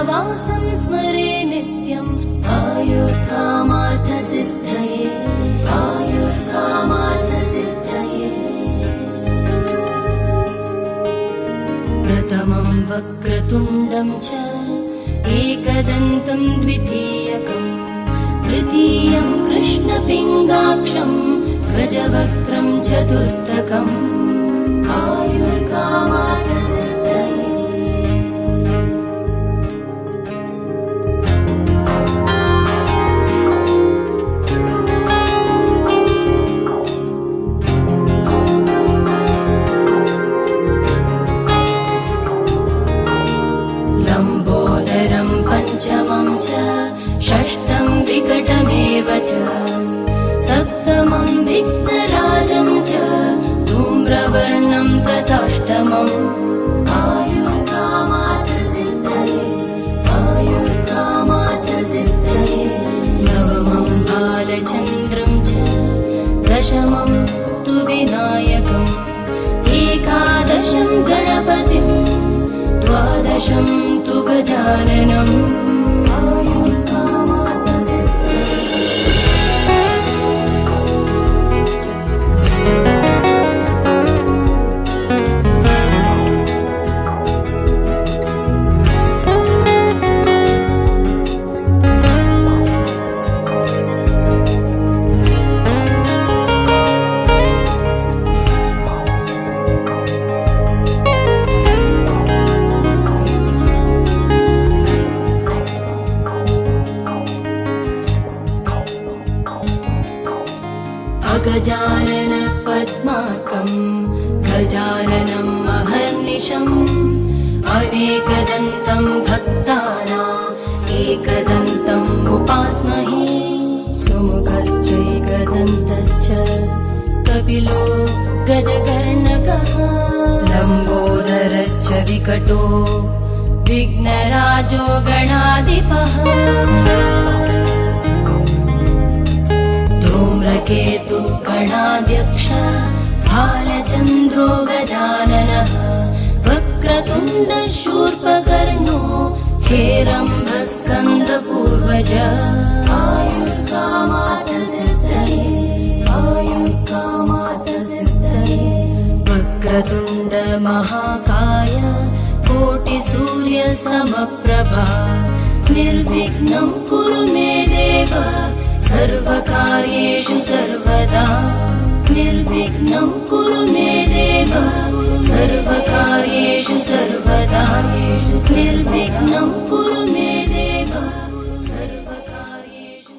वासं स्मरे नित्यम् आयुर्कामार्थसिद्धये आयुर्कामार्थसिद्धये। प्रथमं वक्रतुण्डं च एकदन्तं द्वितीयकम् तृतीयं कृष्णपिङ्गाक्षं गजवक्त्रं चतुर्थकम् आयुर्कामार्थसिद्धये। लम्बोदरं पञ्चमं च षष्ठं विकटमेव च सप्तमं विघ्नराजं च धूम्रवर्णं तथाष्टमम् आयुर्कामार्थसिद्धये आयुर्कामार्थसिद्धये। नवमं बालचन्द्रं च दशमं तु विनायकम् एकादशं गणपतिं द्वादशं तु गजाननम् गजानन पद्मार्कं गजाननं महर्निशम् अनेकदन्तं भक्तानाम् एकदन्तम् उपास्महे। सुमुखश्चैकदन्तश्च कपिलो गजकर्णकः लम्बोदरश्च विकटो विघ्नराजो गणाधिपः धूम्रकेतु गणाध्यक्ष भालचन्द्रो गजाननः वक्रतुण्ड शूर्पकर्णो हेरम्बस्कन्दपूर्वज आयुर्कामार्थसिद्धये आयुर्कामार्थसिद्धये। वक्रतुण्ड महाकाय कोटिसूर्यसमप्रभा निर्विघ्नं कुरु मे देव सर्वकार्येषु सर्वदा निर्विघ्नं कुरु मे देव सर्वकार्येषु सर्वदा निर्विघ्नं कुरु मे देव सर्वकार्येषु।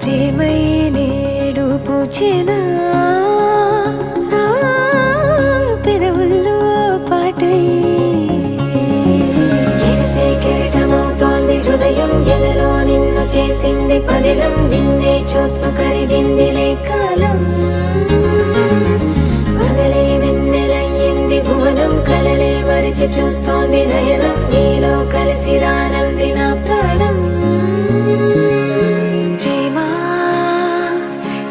ప్రేమై నేడు పూచెనా నా పెదవుల్లో పాటై ఎగసే కెరటమవుతోంది హృదయం ఎదలో నిన్ను చేసింది పదిలం నిన్నే చూస్తూ కరిగిందిలే కాలం పగలే వెన్నెలయ్యింది భువనం కలలే మరిచి చూస్తోంది నయనం నీలో కలిసి రానంది నా ప్రాణం ప్రేమా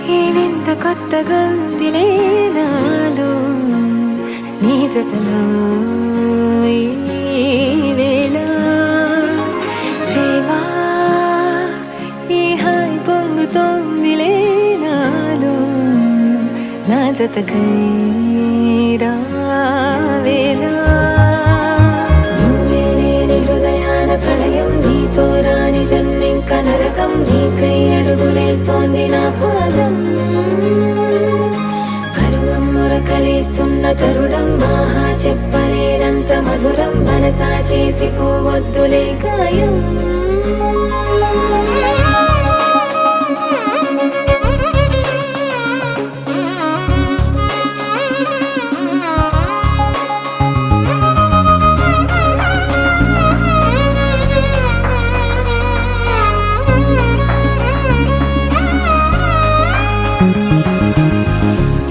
ఈ వింత కొత్తగా ఉందిలే నాలో నీ జతలో ఈ వేళ ప్రేమా ఈ హాయి పొంగుతోందిలే నాలో నా జతకై రావేలా నువ్వే లేని హృదయాల ప్రళయం నీతో రాని జన్మింక నరకం నీకై అడుగులేస్తోంది నా పాదం కరువం మొరకలేస్తున్న తరుణం ఆహా చెప్పలేనంత మధురం మనసా చేసి పోవద్దులే గాయం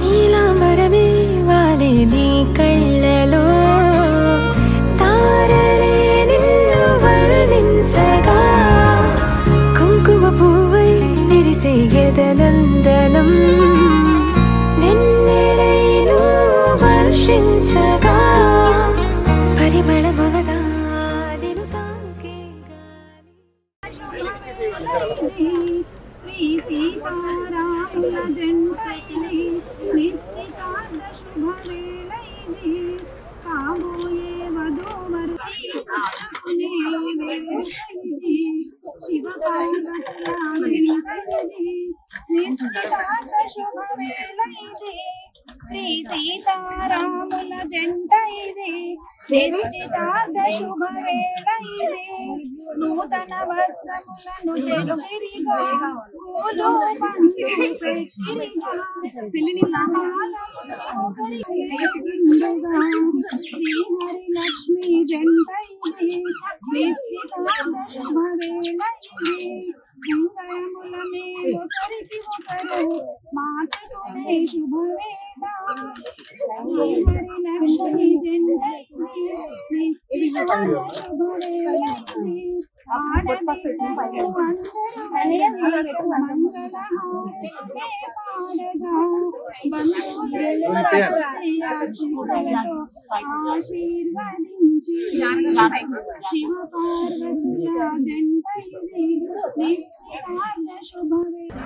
నీలాంబరమే వాలే నీ కళ్ళలో తారలే నిన్ను వర్ణించగా కుంకుమ పువ్వై విరిసే ఎదనందనం వెన్నెలైను వర్షించగా పరిమళమవదా నిన్ను తాకే శ్రీ సీతారాముల జంటైది నిశ్చితార్థ శుభవేళైది కాబోయే వధూవరు శివపార్వతుల జంటైది నిశ్చితార్థ శుభవేళైది శ్రీ సీతారాముల జంట ఇది నిశ్చితార్థ శుభవేళ ఇది నూతన వస్త్రములను తెలుగిరిగా పూలు పండ్లు పెట్టిరిగా శ్రీహరి లక్ష్మి జంట ఇది నిశ్చితార్థ శుభవేళ ఇది సుందరముల ఒకరికి ఒకరు మాటకునే శుభవేళ శ్రీహరి లక్ష్మి జంట నిశ్చితార్థ శుభవేళ ఆడపిల్లలు అందరూ మంగళహారతి పాడగా బంధువులందరూ ఆశీర్వదించి శివపార్వతుల జంట ఇది నిశ్చితార్థ శుభవేళ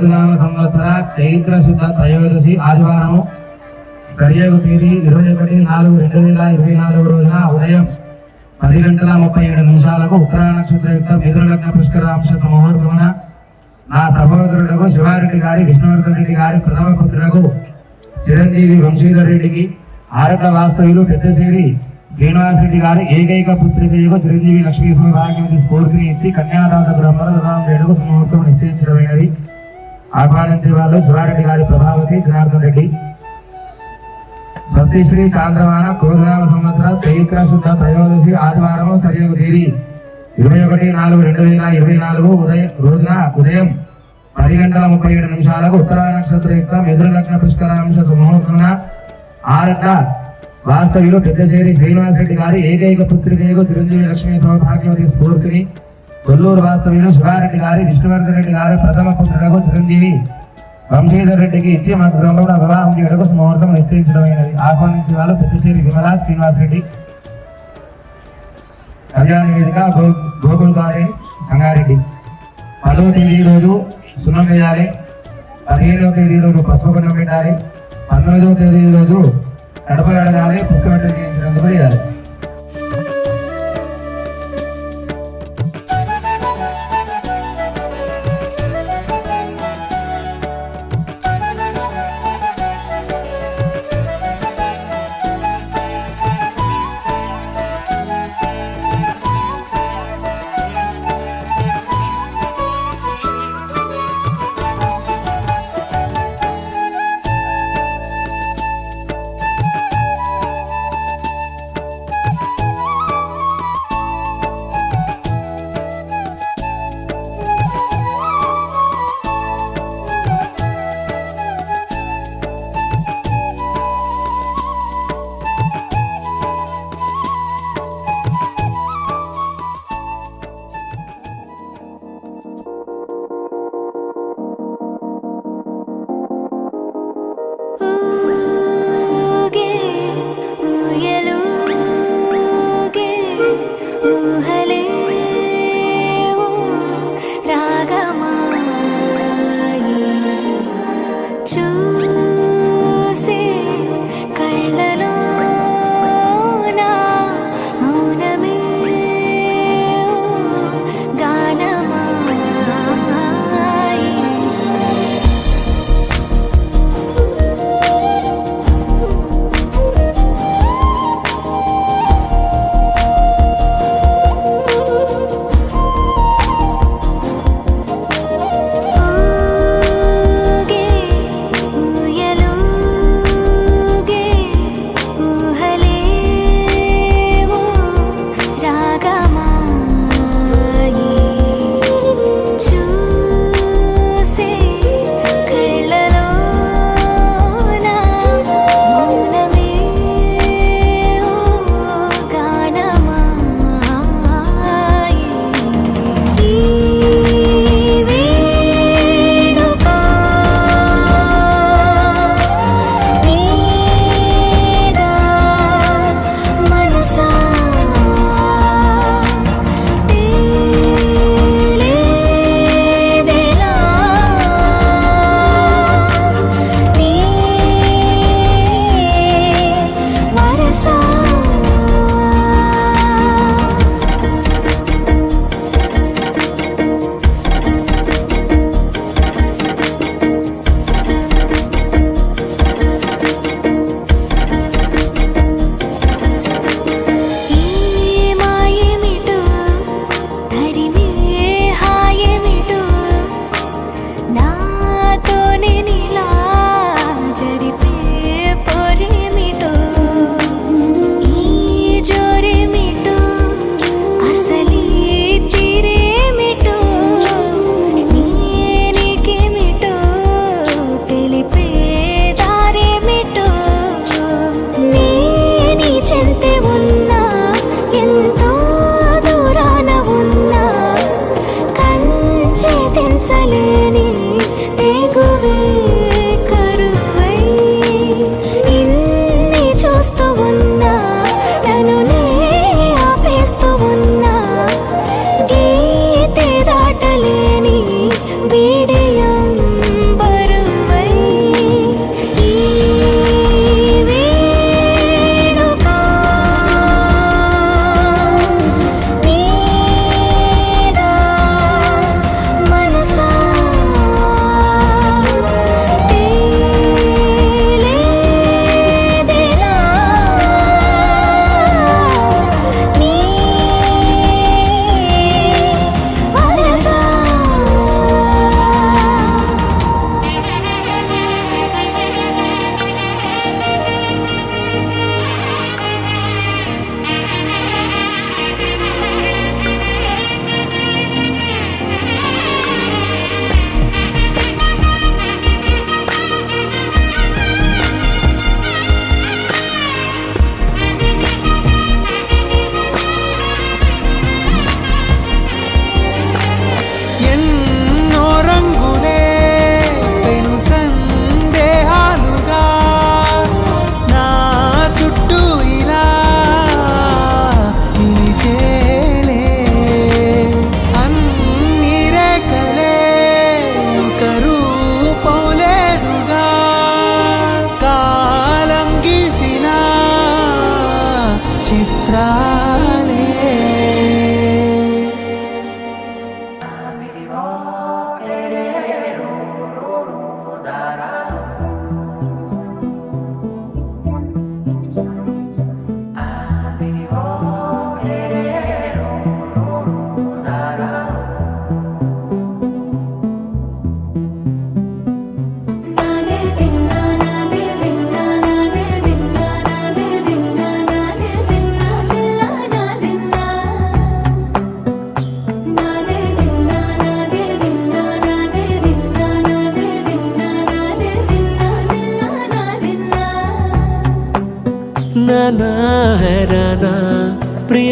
క్రోధనామ సంవత్సర చైత్ర శుద్ధ త్రయోదశి ఆదివారము సరియగు తేదీ 21/4/2024 రోజున ఉదయం 10:37 ఉత్తరా నక్షత్రయుక్త మిథున లగ్న పుష్కరాంశ ముహూర్తమున నా సహోదరులకు శివారెడ్డి గారి విష్ణువర్ధన్ రెడ్డి గారి ప్రథమ పుత్రులకు చిరంజీవి వంశీధర్ రెడ్డికి ఆరట్ల వాస్తవ్యులు పెద్దసేరి శ్రీనివాసరెడ్డి గారి ఏకైక పుత్రికకు చిరంజీవి లక్ష్మీ సౌభాగ్యవతి స్ఫూర్తిని ఇచ్చి కన్యాదాత గృహంలో వివాహం వేడుకు ముహూర్తం నిశ్చయించడమైనది. ఆహ్వానించే వాళ్ళు శివారెడ్డి గారి ప్రభావతి జనార్దన్ రెడ్డి. స్వస్తి శ్రీ చాంద్రమాన క్రోధనామ సంవత్సర చైత్ర శుద్ధ త్రయోదశి ఆదివారము సరియగు తేదీ 21/4/2024 రోజున ఉదయం 10:37 ఉత్తరా నక్షత్రయుక్త మిథున లగ్న పుష్కరాంశ ముహూర్తమున ఆరట్ల వాస్తవ్యులు పెద్దచేరి శ్రీనివాసరెడ్డి గారి ఏకైక పుత్రికకు చిరంజీవి లక్ష్మీ సౌభాగ్యవతి స్ఫూర్తిని కొల్లూరు వాస్తవ్యులు శివారెడ్డి గారి విష్ణువర్ధన్ రెడ్డి గారి ప్రథమ పుత్రులకు చిరంజీవి వంశీధర్ రెడ్డికి ఇచ్చి మా గృహంలో వివాహం చేయడానికి ముహూర్తం నిశ్చయించడమైనది. ఆహ్వానించే వాళ్ళు పెద్దచేరి విమల శ్రీనివాసరెడ్డి. కళ్యాణ వేదిక గోకుల్ గారి సంగారెడ్డి. 10వ తేదీ రోజు సున్నం వేయాలి. 15వ తేదీ రోజు పసుపు కొన్నం పెట్టాలి. 19వ తేదీ రోజు నడప అడగాలి. పుస్తకం చేయించినందుకు చేయాలి.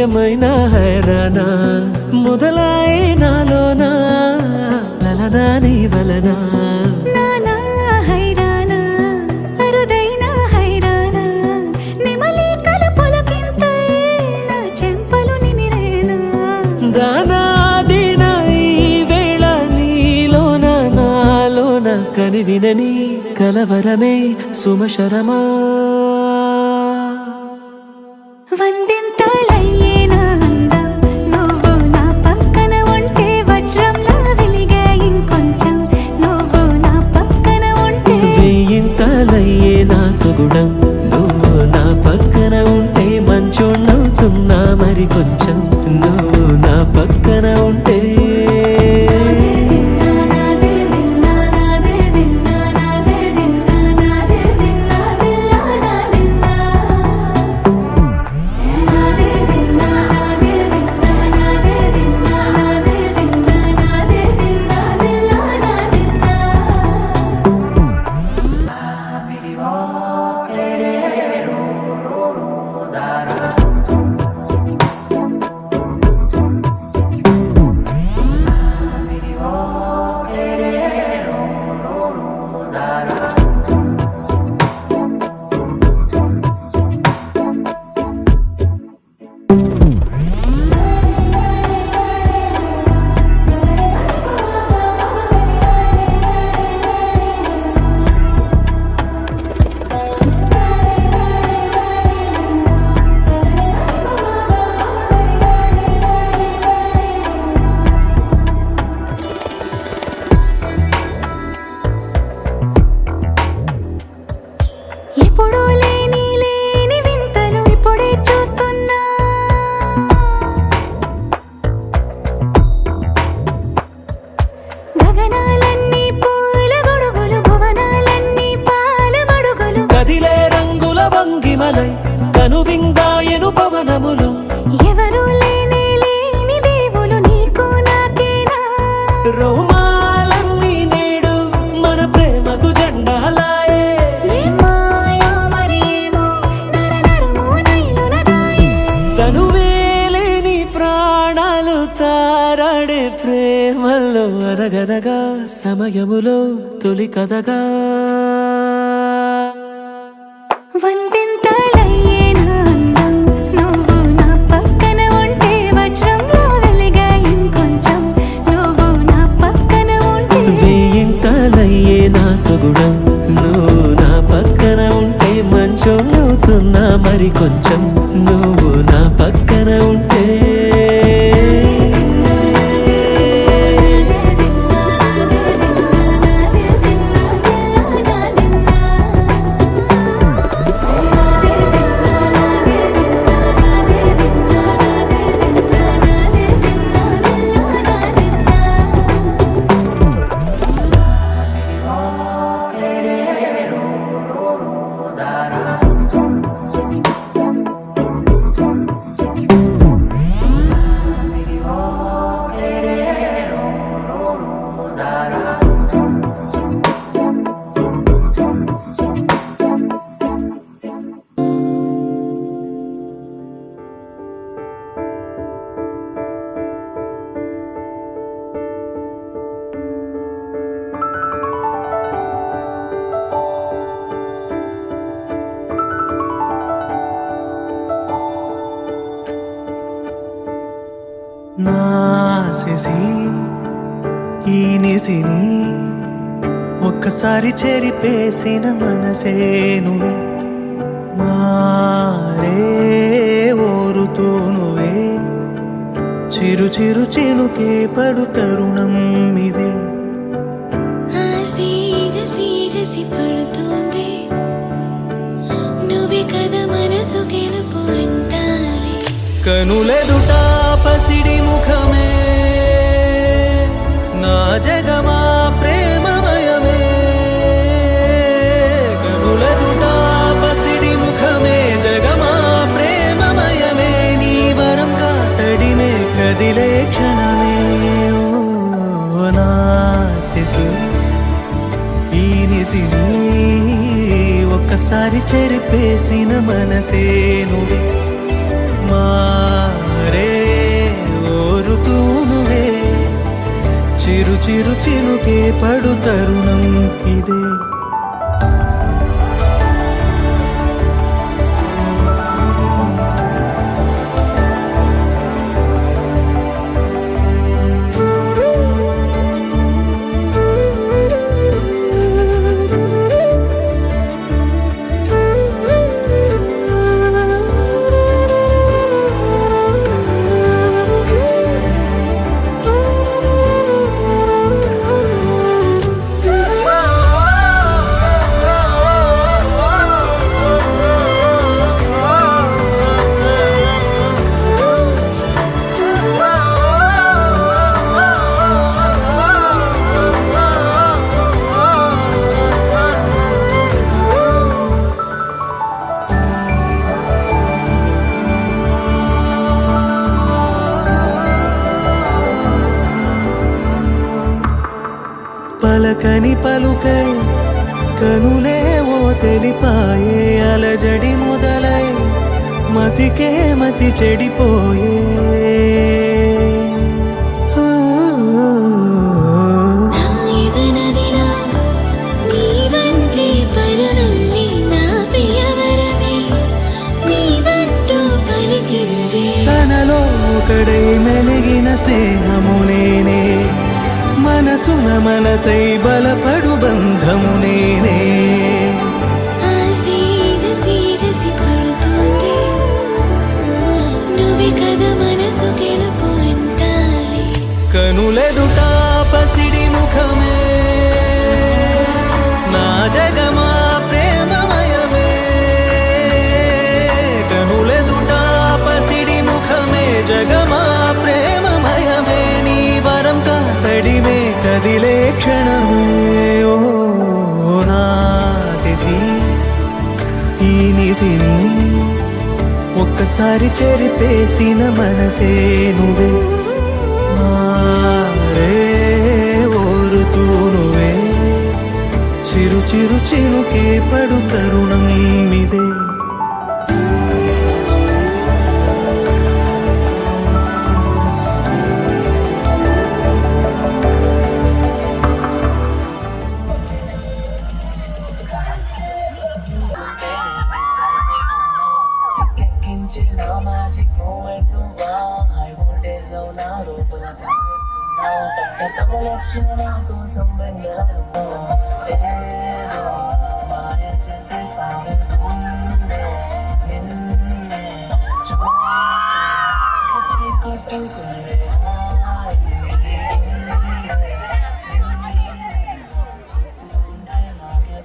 ఏమైనా హైరానా మొదలాయే నాలోనా లలనా నీ వలనా నానా హైరానా అరుదైన హైరానా నిమలి కలుపులకింతై నా చెంపలు నిమిరేనా దానాదిన ఈ వేళ నీలోన నాలోన కనివినని కలవరమే సుమశరమా వందింతలయ్యే నా అందం నువ్వు నా పక్కన ఉంటే వజ్రంలా వెలిగే ఇంకొంచెం నువ్వు నా పక్కన ఉంటే వేయింతలయ్యే నా సుగుణం నువ్వు నా పక్కన ఉంటే మంచోణ్ణవుతున్నా మరి కొంచెం నువ్వు నా పక్కన ఉంటే ఎప్పుడూ లేని వింతలు ఇప్పుడే చూస్తున్నా గగనాలన్నీ పూల గొడుగులు భువనాలన్నీ పాల మడుగులు కదిలే రంగుల భంగిమలై కనువిందాయను పవనములు ఎవరు లేని దేవులు నీకు నాకేనా రోమాలన్నీ నేడు మన ప్రేమకు జెండాలాయే ఏ మాయో మరేమో నరనరమో నైలునదాయే తనువేలేని ప్రాణాలు తారాడే ప్రేమల్లో అనగనగా సమయములో తొలి కథగా వందింతలయ్యే నా అందం నువ్వు నా పక్కన ఉంటే వజ్రంలా వెలిగే ఇంకొంచెం నువ్వు నా పక్కన ఉంటే వేయింతలయ్యే నా సుగుణం నువ్వు నా పక్కన ఉంటే మంచోణ్ణవుతున్నా మరి కొంచెం నువ్వు నా పక్కన ఉంటే నాసేసి ఈ నిసిని ఒక్కసారి చెరిపేసిన మనసే నువ్వే మారే ఓరుతూ నువ్వే చిరు చిరు చినుకే పడు తరుణం ఇదే ఆసిగసి పడుతోంది నువ్వే కదా మనసు గెలుపు అంటాలి కనులెదుట పసిడి ముఖమే నా జగమా ప్రేమమయమే కనులెదుట పసిడి ముఖమే జగమా ప్రేమమయమే నీ వరంగా తడిమే కదిలే క్షణమే ఓ నాసిసి ఈ నిసిని ఒక్కసారి చెరిపేసిన మనసే నువ్వే మారే చిరు చినుకే పడు తరుణం ఇదే. పలకని పలుకై కనులే ఓ తెలిపాయే, అలజడి మొదలై మతికే మతి చెడిపోయే. తనలో ఒకడై మెలిగిన స్నేహము నేనే, మనసున మనసై బలపడు బంధము నేనే. కనులెదుట పసిడి ముఖమే నా జగమా ప్రేమమయమే. కనులెదుట పసిడి ముఖమే జగమా ప్రేమమయమే. నీ వరం కాతడిమే కదిలే క్షణమే. ఓ నా శశి ఈ నిసిని ఒక్కసారి చెరిపేసిన మనసే నువ్వే. మారే ఓరుతూ నువ్వే చిరు చిరు చినుకే పడు తరుణం ఇదే. పగలొచ్చిన నా కోసం వెళ్ళాను ఏదో మాయ చేసేసావే గుండె నిన్నే చూసి కొట్టుకునే చూస్తుంటే నాకే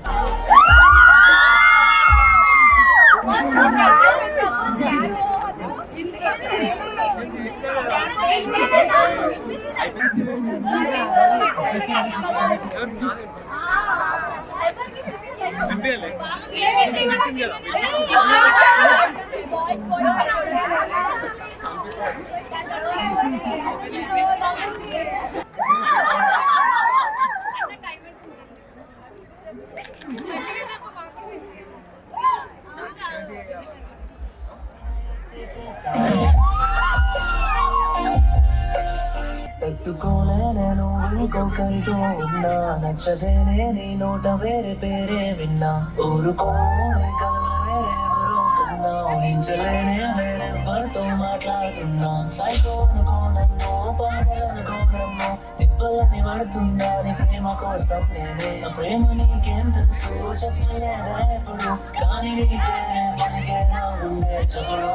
పెట్టుకోలే నేను ఇంకొకరితో ఉన్నా, నచ్చదేనే నీ నోట వేరే పేరే విన్నా. ఊరుకోనే కలవ వేరెవరో కన్నా, ఊహించలేనే వేరెవరితో మాట్లాడుతున్నా. సైకో అనుకో నన్ను, పాగలనుకో నన్ను, తిప్పలని పడుతున్నా నీ ప్రేమ కోసం నేనే. నా ప్రేమ నీకేం తెలుసు చెప్పలేదా ఎప్పుడు, కానీ నీ పేరే మనకే నా గుండె చెప్పుడు.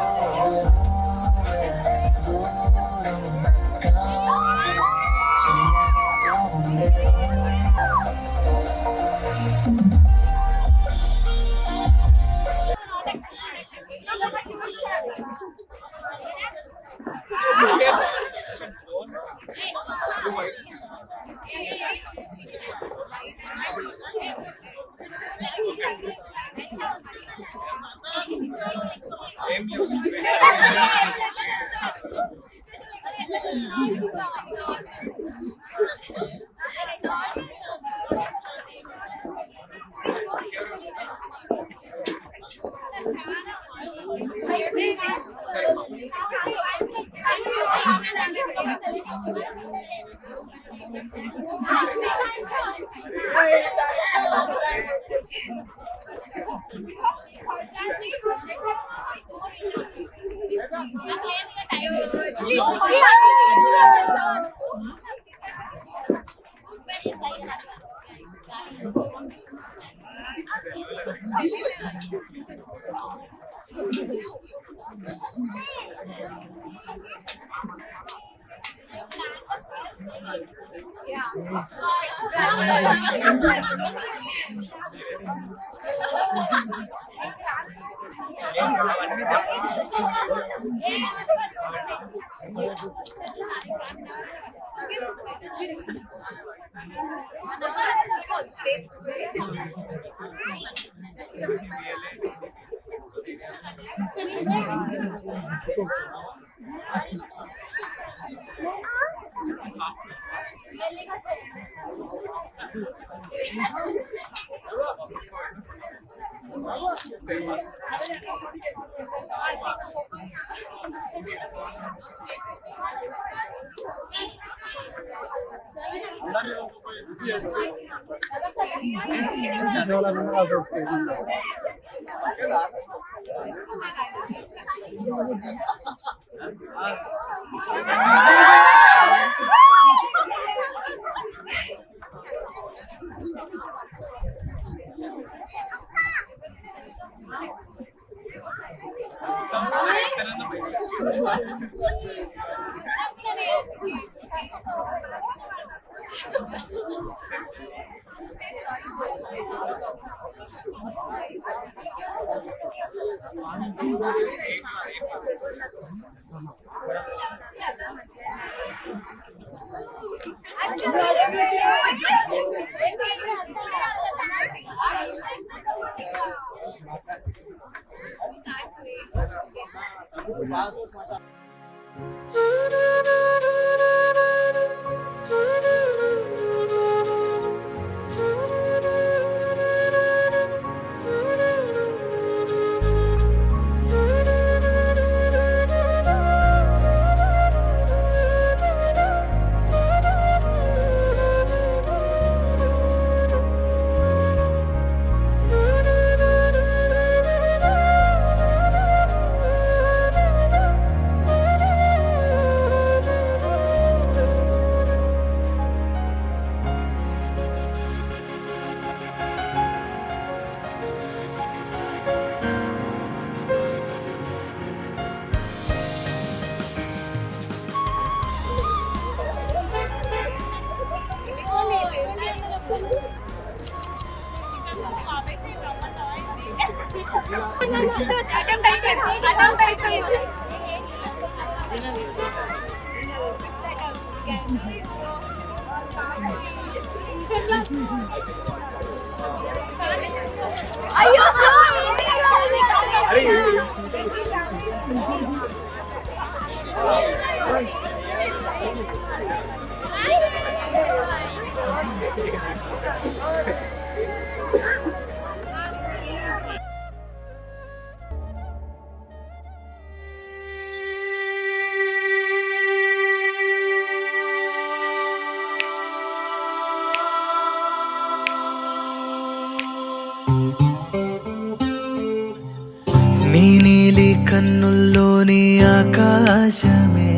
నీ నీలి కన్నుల్లోని ఆకాశమే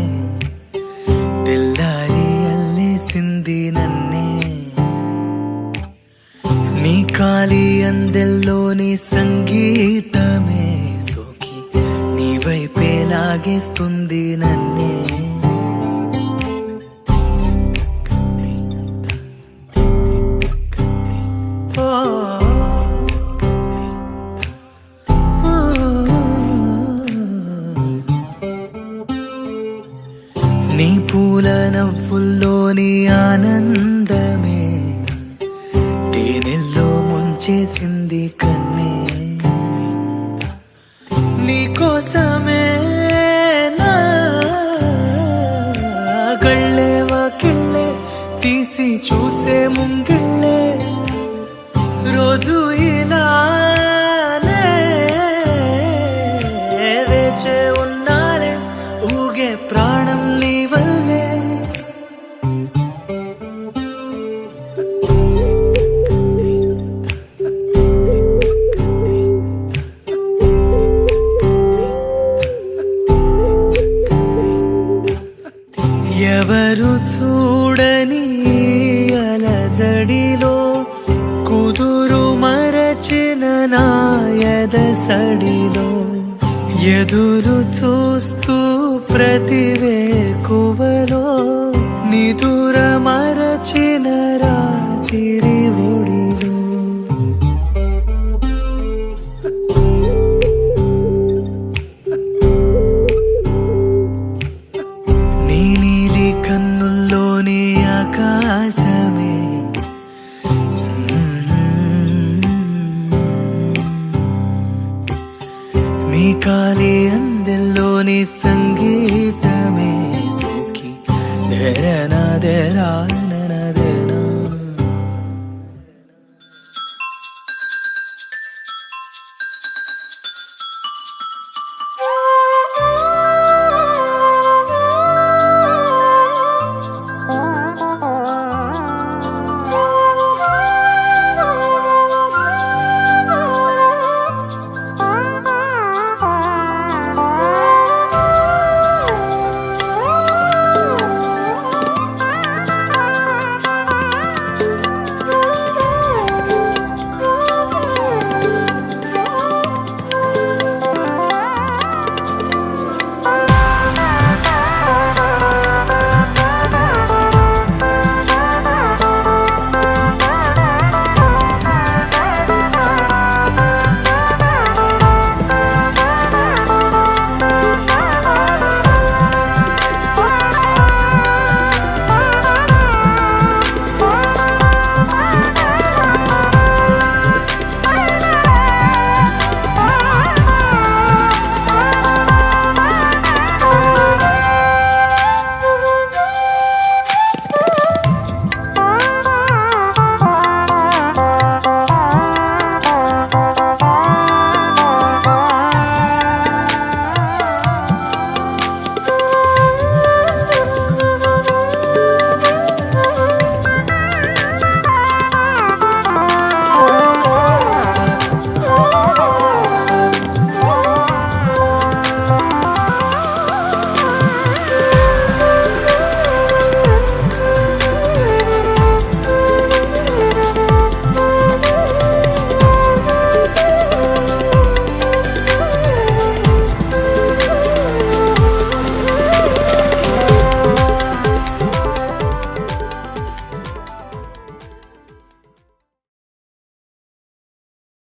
తెల్లారి అల్లేసింది నన్నే, నీ కాలి అందెల్లోని సంగీతమే సోకి నీ వైపే లాగేస్తుంది నన్నే. నీ పూల నవ్వుల్లోని ఆనందమే తేనెల్లో ముంచేసింది కన్నే, నీ కోసమే నా గళ్ళే వాకిళ్ళే తీసి చూసే ముంగిళ్ళే రోజు ఇలానే వేచే ఉన్నాలే ఊగే ప్రాణం నీ వల్లే. ఎవరు చూడని అలజడిలో కుదురు మరచిన నాయదసడిలో ఎదురు చూస్తూ ప్రతివేకువలో నిదుర మరచిన రాత్రి ఒడిలో నీ నీలి కన్నుల్లోని ఆకాశమే నీ కాలి అందెల్లోని సంగీతమే సోకి ధరణ ధరాన